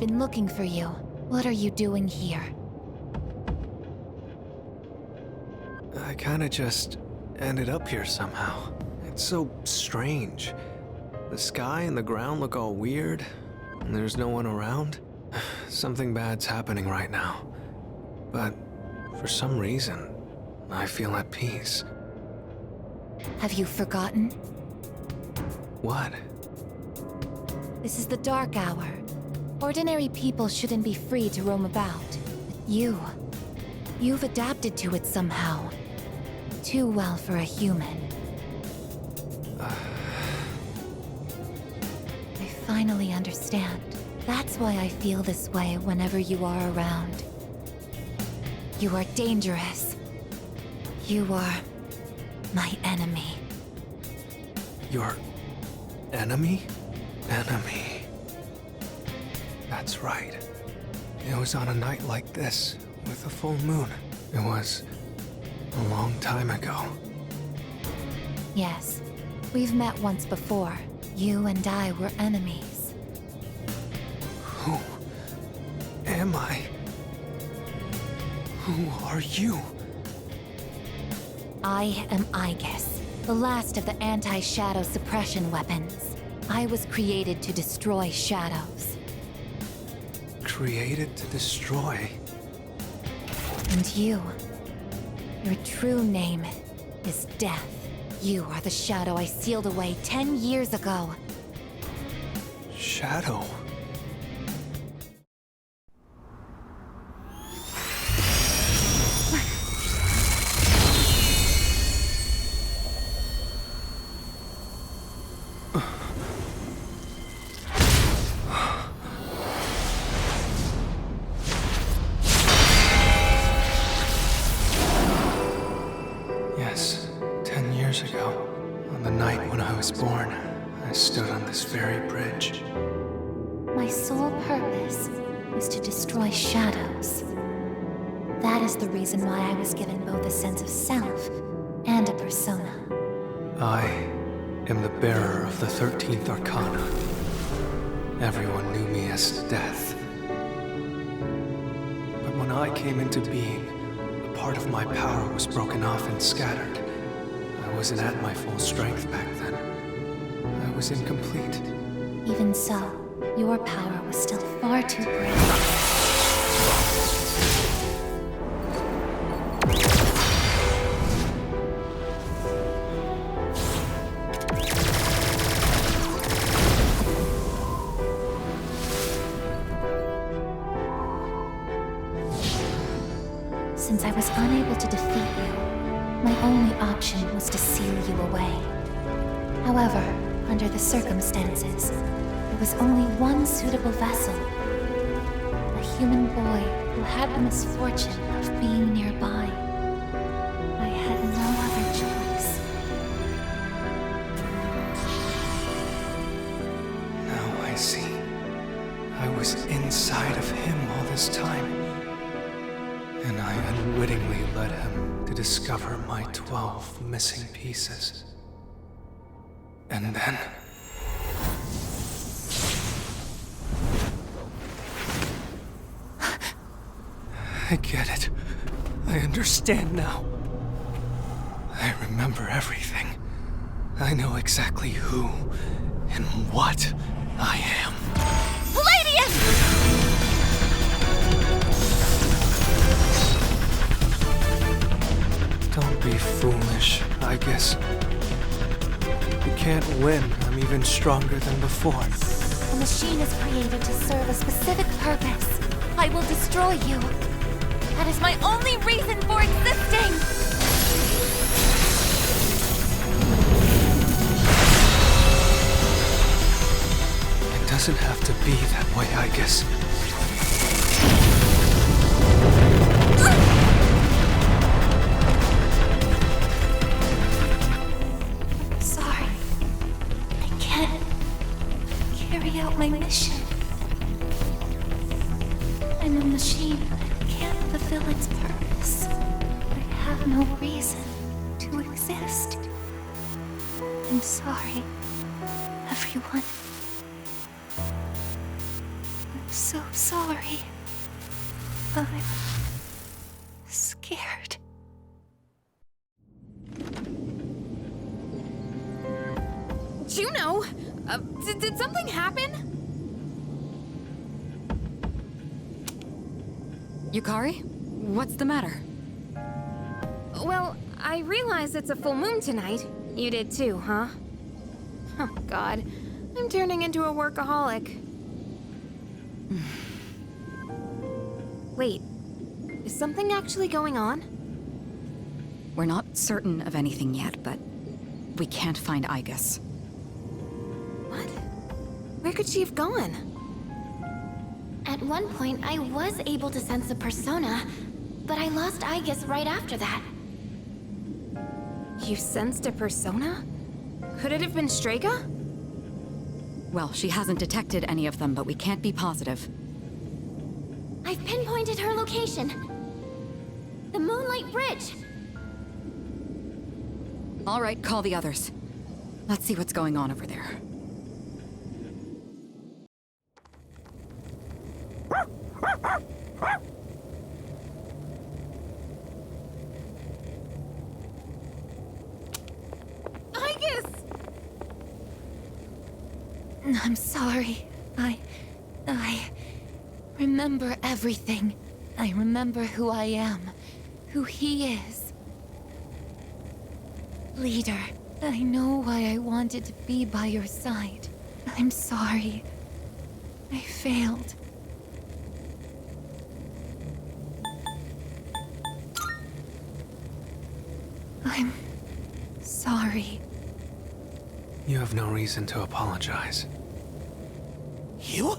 been looking for you. What are you doing here? I kinda just ended up here somehow. It's so strange. The sky and the ground look all weird, and there's no one around. Something bad's happening right now. But for some reason, I feel at peace. Have you forgotten? What? This is the dark hour. Ordinary people shouldn't be free to roam about. But you've adapted to it somehow. Too well for a human. I finally understand. That's why I feel this way whenever you are around. You are dangerous. You are my enemy. Your enemy? Enemy. That's right. It was on a night like this, with a full moon. It was a long time ago. Yes, we've met once before. You and I were enemies. Who am I? Who are you? I am Aigis, the last of the anti-shadow suppression weapons. I was created to destroy shadows. Created to destroy? And you, your true name is Death. You are the shadow I sealed away 10 years ago. Shadow? Yes, 10 years ago, on the night when I was born, I stood on this very bridge. My sole purpose is to destroy shadows. That is the reason why I was given both a sense of self and a persona. I am the bearer of the 13th Arcana. Everyone knew me as Death. But when I came into being, a part of my power was broken off and scattered. I wasn't at my full strength back then. I was incomplete. Even so, your power was still far too great. Since I was unable to defeat you, my only option was to seal you away. However, under the circumstances, there was only one suitable vessel. A human boy who had the misfortune of being nearby. I had no other choice. Now I see. I was inside of him all this time. And I unwittingly led him to discover my 12 missing pieces. And then... I get it. I understand now. I remember everything. I know exactly who and what I am. Don't be foolish, Aigis. You can't win. I'm even stronger than before. The machine is created to serve a specific purpose. I will destroy you. That is my only reason for existing! It doesn't have to be that way, Aigis. Sorry. I can't carry out my mission. I'm a machine that can't fulfill its purpose. I have no reason to exist. I'm sorry, everyone. I'm sorry. so sorry. I'm scared. Juno! Did something happen? Yukari? What's the matter? Well, I realize it's a full moon tonight. You did too, huh? Oh god, I'm turning into a workaholic. Wait, is something actually going on? We're not certain of anything yet, but we can't find Aigis. What? Where could she have gone? At one point, I was able to sense a persona, but I lost Aigis right after that. You sensed a persona? Could it have been Strega? Well, she hasn't detected any of them, but we can't be positive. I've pinpointed her location. The Moonlight Bridge. All right, call the others. Let's see what's going on over there. Aigis! I'm sorry. I remember everything. I remember who I am, who he is. Leader, I know why I wanted to be by your side. I'm sorry. I failed. I'm sorry. You have no reason to apologize. You?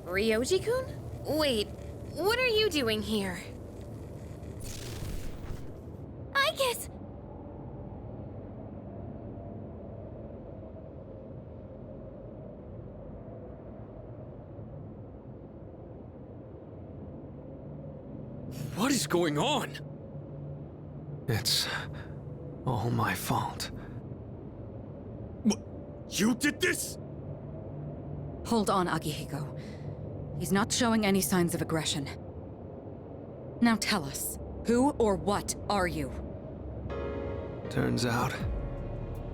Ryoji-kun? Wait, what are you doing here? Aigis! What is going on? It's all my fault. You did this? Hold on, Akihiko. He's not showing any signs of aggression. Now tell us, who or what are you? Turns out,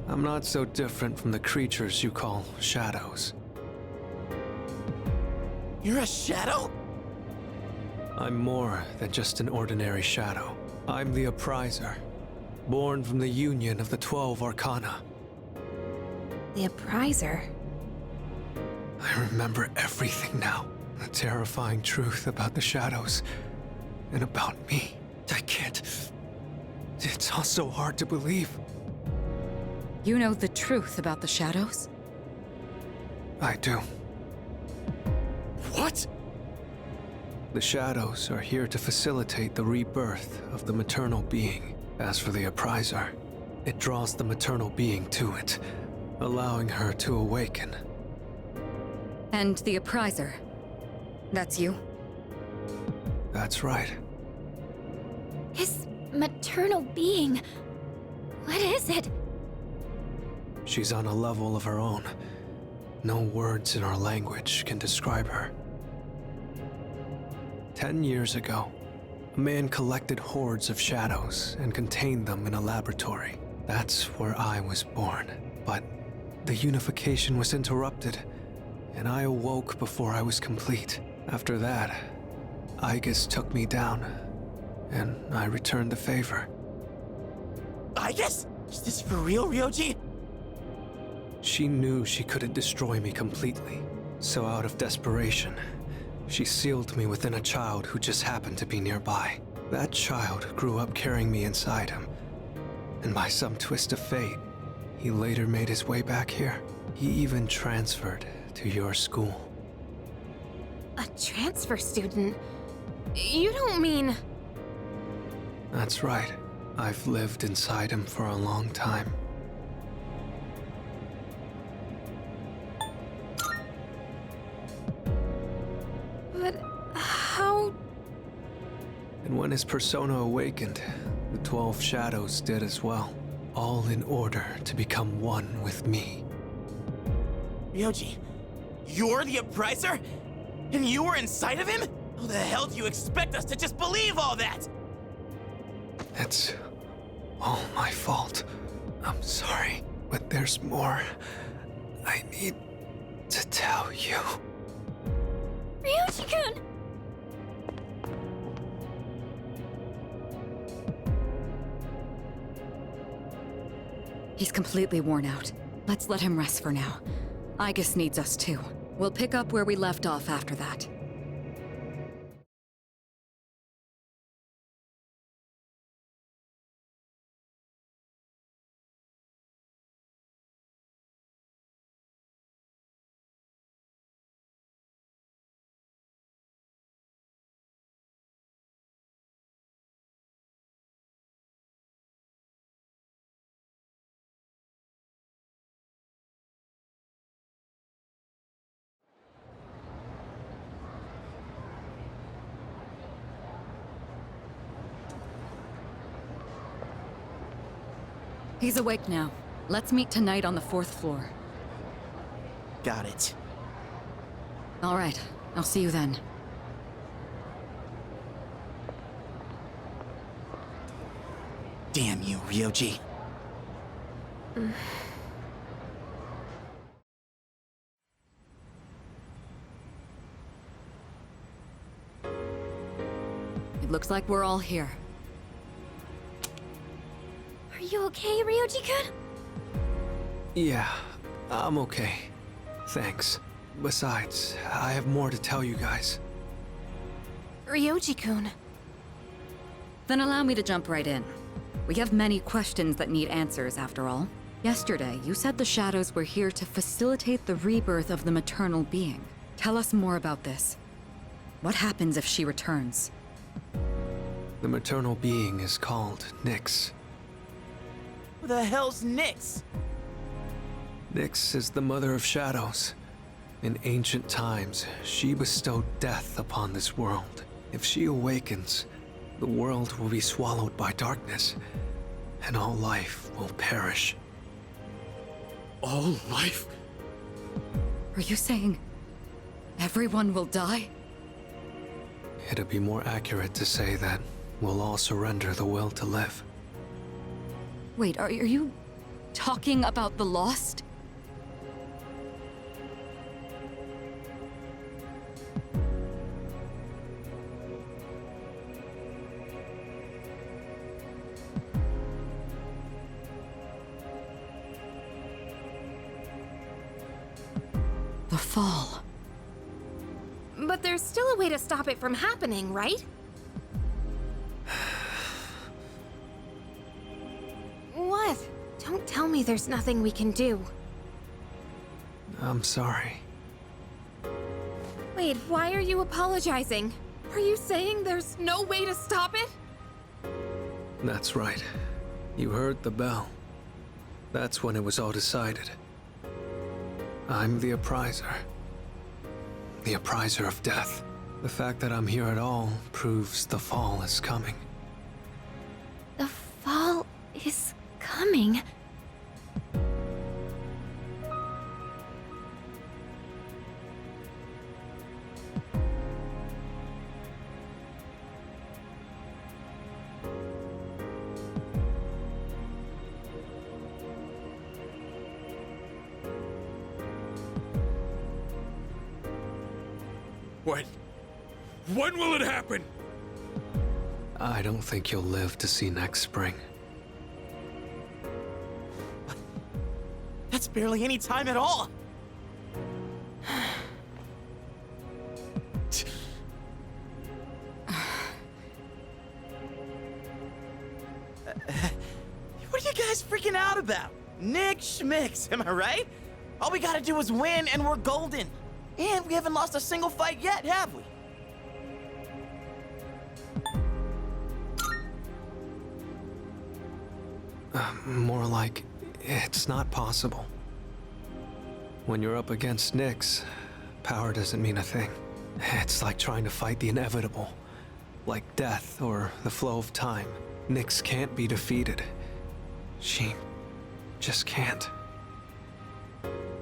I'm not so different from the creatures you call shadows. You're a shadow? I'm more than just an ordinary shadow. I'm the Appriser, born from the union of the 12 Arcana. The Appriser? I remember everything now. The terrifying truth about the shadows, and about me. I can't... It's all so hard to believe. You know the truth about the shadows? I do. What? The shadows are here to facilitate the rebirth of the maternal being. As for the Appriser, it draws the maternal being to it, allowing her to awaken. And the Appriser, that's you? That's right. His maternal being. What is it? She's on a level of her own. No words in our language can describe her. 10 years ago, a man collected hordes of shadows and contained them in a laboratory. That's where I was born. But the unification was interrupted, and I awoke before I was complete. After that, Aigis took me down, and I returned the favor. Aigis? Is this for real, Ryoji? She knew she couldn't destroy me completely, so out of desperation, she sealed me within a child who just happened to be nearby. That child grew up carrying me inside him, and by some twist of fate, he later made his way back here. He even transferred to your school. A transfer student? You don't mean... That's right. I've lived inside him for a long time. But how... And when his persona awakened, the 12 shadows did as well. all in order to become one with me. Ryoji, you're the Appriser? And you were inside of him? How the hell do you expect us to just believe all that? It's all my fault. I'm sorry, but there's more I need to tell you. Ryoji-kun! He's completely worn out. Let's let him rest for now. Aigis needs us too. We'll pick up where we left off after that. He's awake now. Let's meet tonight on the 4th floor. Got it. All right, I'll see you then. Damn you, Ryoji. It looks like we're all here. Are you okay, Ryoji-kun? Yeah, I'm okay. Thanks. Besides, I have more to tell you guys. Ryoji-kun. Then allow me to jump right in. We have many questions that need answers, after all. Yesterday, you said the shadows were here to facilitate the rebirth of the maternal being. Tell us more about this. What happens if she returns? The maternal being is called Nyx. Who the hell's Nyx? Nyx is the mother of shadows. In ancient times, she bestowed death upon this world. If she awakens, the world will be swallowed by darkness, and all life will perish. All life? Are you saying everyone will die? It'd be more accurate to say that we'll all surrender the will to live. Wait, are you talking about the Lost? The Fall. But there's still a way to stop it from happening, right? What? Don't tell me there's nothing we can do. I'm sorry. Wait, why are you apologizing? Are you saying there's no way to stop it? That's right. You heard the bell. That's when it was all decided. I'm the Appriser. The Appriser of Death. The fact that I'm here at all proves the Fall is coming. The fall is coming. When will it happen? I don't think you'll live to see next spring. That's barely any time at all. What are you guys freaking out about? Nick Schmicks, am I right? All we gotta do is win and we're golden. And we haven't lost a single fight yet, have we? More like, it's not possible. When you're up against Nyx, power doesn't mean a thing. It's like trying to fight the inevitable. Like death or the flow of time. Nyx can't be defeated. She just can't.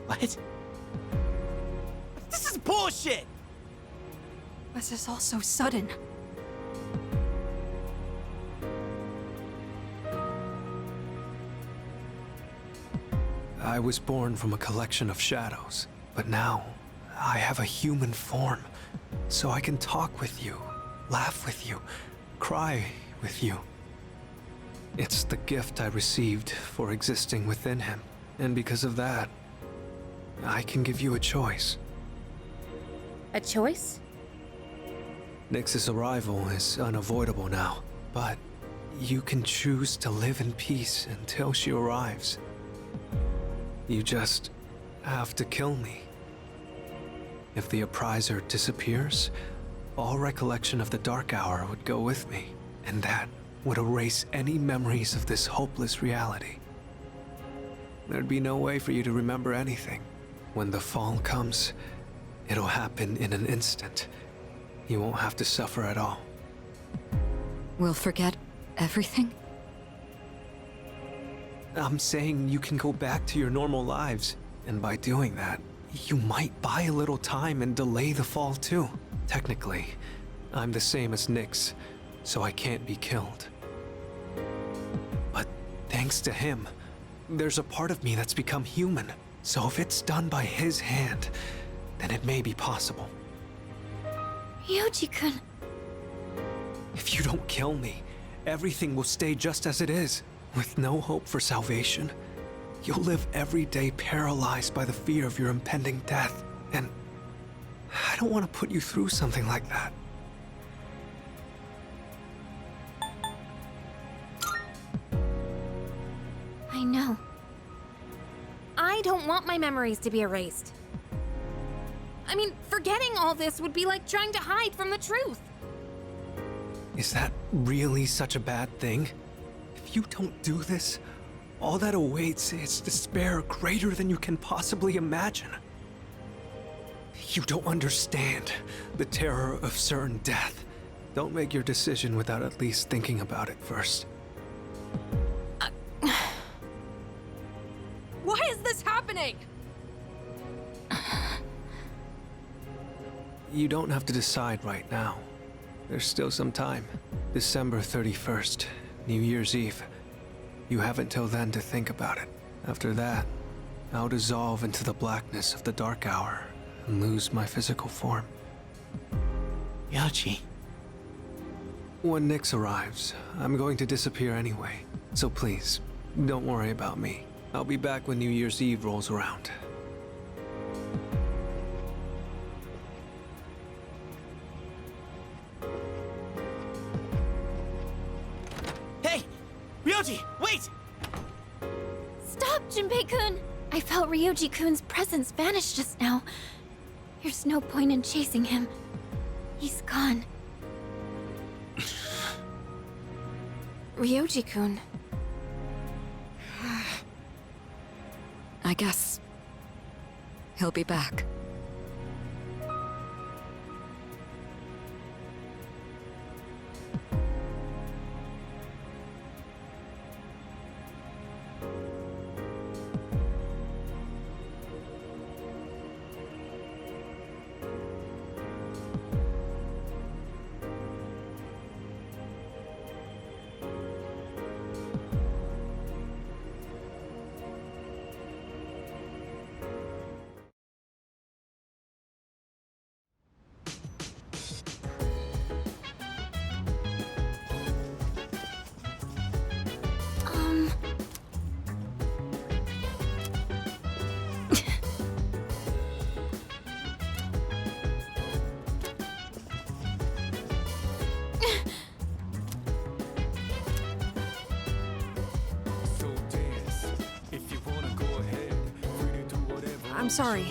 What? This is bullshit! This is all so sudden. I was born from a collection of shadows, but now I have a human form, so I can talk with you, laugh with you, cry with you. It's the gift I received for existing within him, and because of that, I can give you a choice. A choice? Nyx's arrival is unavoidable now, but you can choose to live in peace until she arrives. You just have to kill me. If the appriser disappears, all recollection of the Dark Hour would go with me, and that would erase any memories of this hopeless reality. There'd be no way for you to remember anything. When the fall comes, it'll happen in an instant. You won't have to suffer at all. We'll forget everything? I'm saying you can go back to your normal lives, and by doing that, you might buy a little time and delay the fall too. Technically, I'm the same as Nyx, so I can't be killed. But thanks to him, there's a part of me that's become human. So if it's done by his hand, then it may be possible. Ryoji-kun. If you don't kill me, everything will stay just as it is. With no hope for salvation, you'll live every day paralyzed by the fear of your impending death. And I don't want to put you through something like that. I know. I don't want my memories to be erased. I mean, forgetting all this would be like trying to hide from the truth. Is that really such a bad thing? If you don't do this, all that awaits is despair greater than you can possibly imagine. You don't understand the terror of certain death. Don't make your decision without at least thinking about it first. Why is this happening? You don't have to decide right now. There's still some time. December 31st, New Year's Eve. You have until then to think about it. After that, I'll dissolve into the blackness of the Dark Hour and lose my physical form. Ryoji. When Nyx arrives, I'm going to disappear anyway. So please, don't worry about me. I'll be back when New Year's Eve rolls around. Hey! Ryoji, wait! Stop, Junpei-kun! I felt Ryoji-kun's presence vanish just now. There's no point in chasing him. He's gone. Ryoji-kun. I guess he'll be back. I'm sorry.